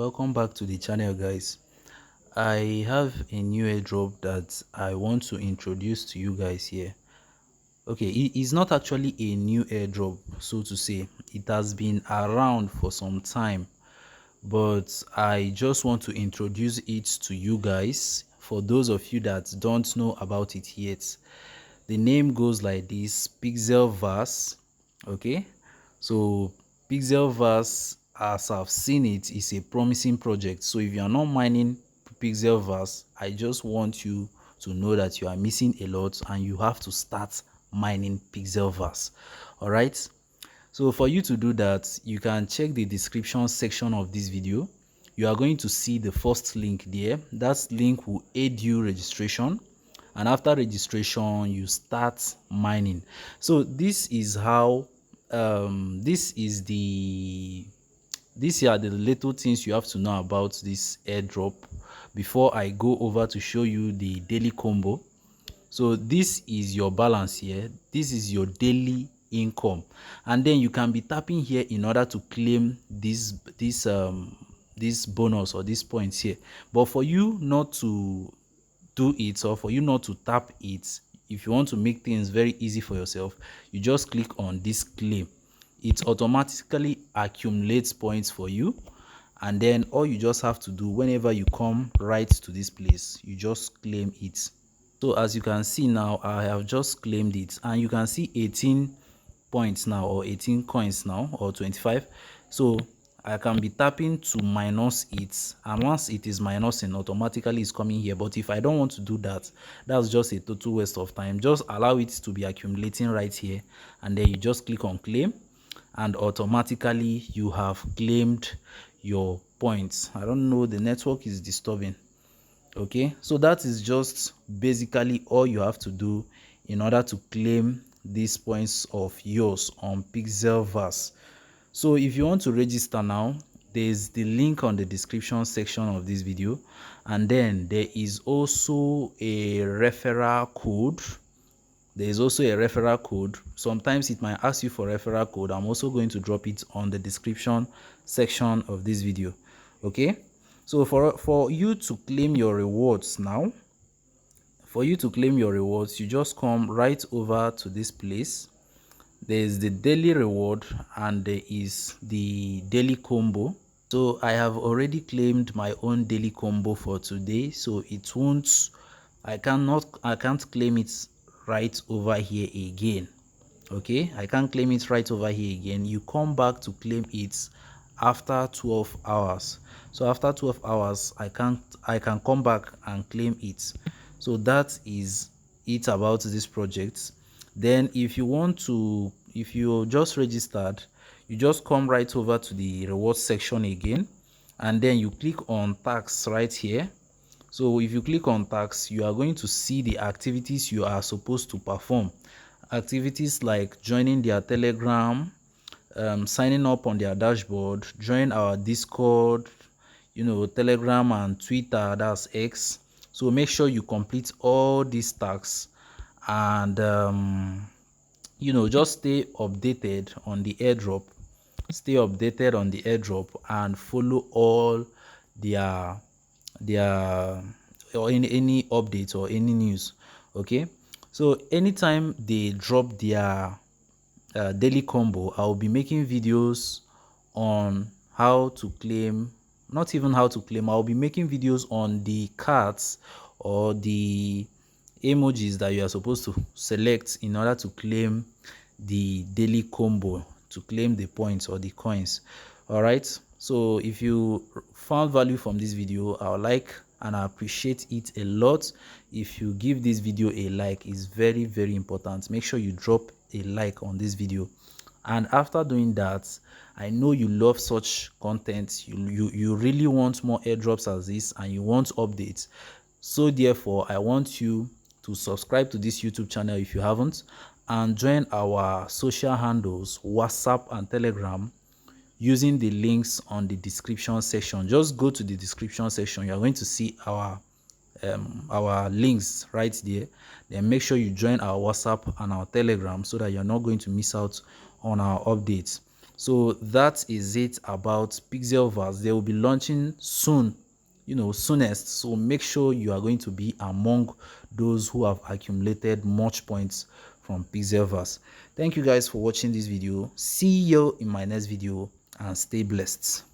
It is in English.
Welcome back to the channel, guys. I have a new airdrop that I want to introduce to you guys here. Okay, it is not actually a new airdrop, so to say. It has been around for some time, but I just want to introduce it to you guys for those of you that don't know about it yet. The name goes like this: Pixelverse. Okay, so Pixelverse, as I've seen it, is a promising project. So if you are not mining Pixelverse, I just want you to know that you are missing a lot and you have to start mining Pixelverse. All right, so for you to do that, you can check the description section of this video. You are going to see the first link there. That link will aid you registration, and after registration you start mining. So this is how these are the little things you have to know about this airdrop before I go over to show you the daily combo. So this is your balance here. This is your daily income, and then you can be tapping here in order to claim this bonus or these points here. But for you not to do it, or for you not to tap it, if you want to make things very easy for yourself, you just click on this claim. It automatically accumulates points for you, and then all you just have to do whenever you come right to this place, you just claim it. So as you can see now, I have just claimed it, and you can see 18 points now, or 18 coins now, or 25. So I can be tapping to minus it, and once it is minusing, automatically it's coming here. But if I don't want to do that, that's just a total waste of time. Just allow it to be accumulating right here, and then you just click on claim, and automatically you have claimed your points. I don't know, the network is disturbing. Okay, so that is just basically all you have to do in order to claim these points of yours on Pixelverse. So if you want to register now, there's the link on the description section of this video, and then there is also a referral code. Sometimes it might ask you for referral code. I'm also going to drop it on the description section of this video. Okay, so for you to claim your rewards now, you just come right over to this place. There's the daily reward and there is the daily combo. So I have already claimed my own daily combo for today, so it won't, I can't claim it right over here again. Okay, I can't claim it right over here again. You come back to claim it after 12 hours. So after 12 hours, I can come back and claim it. So that is it about this project. Then if you just registered, you just come right over to the rewards section again, and then you click on tax right here. So if you click on tax, you are going to see the activities you are supposed to perform. Activities like joining their Telegram, signing up on their dashboard, join our Discord, Telegram and Twitter, that's X. So make sure you complete all these tasks, and just stay updated on the airdrop. And follow all their or any updates or any news. Okay, so anytime they drop their daily combo, I'll be making videos on how to claim, not even how to claim, I'll be making videos on the cards or the emojis that you are supposed to select in order to claim the daily combo, to claim the points or the coins. All right, so if you found value from this video, I would like and I appreciate it a lot if you give this video a like. It's very, very important. Make sure you drop a like on this video, and after doing that, I know you love such content. You really want more airdrops as this, and you want updates. So therefore, I want you to subscribe to this YouTube channel if you haven't, and join our social handles, WhatsApp and Telegram, using the links on the description section. Just go to the description section. You are going to see our links right there. Then make sure you join our WhatsApp and our Telegram so that you're not going to miss out on our updates. So that is it about Pixelverse. They will be launching soon, soonest. So make sure you are going to be among those who have accumulated much points from Pixelverse. Thank you guys for watching this video. See you in my next video and stay blessed.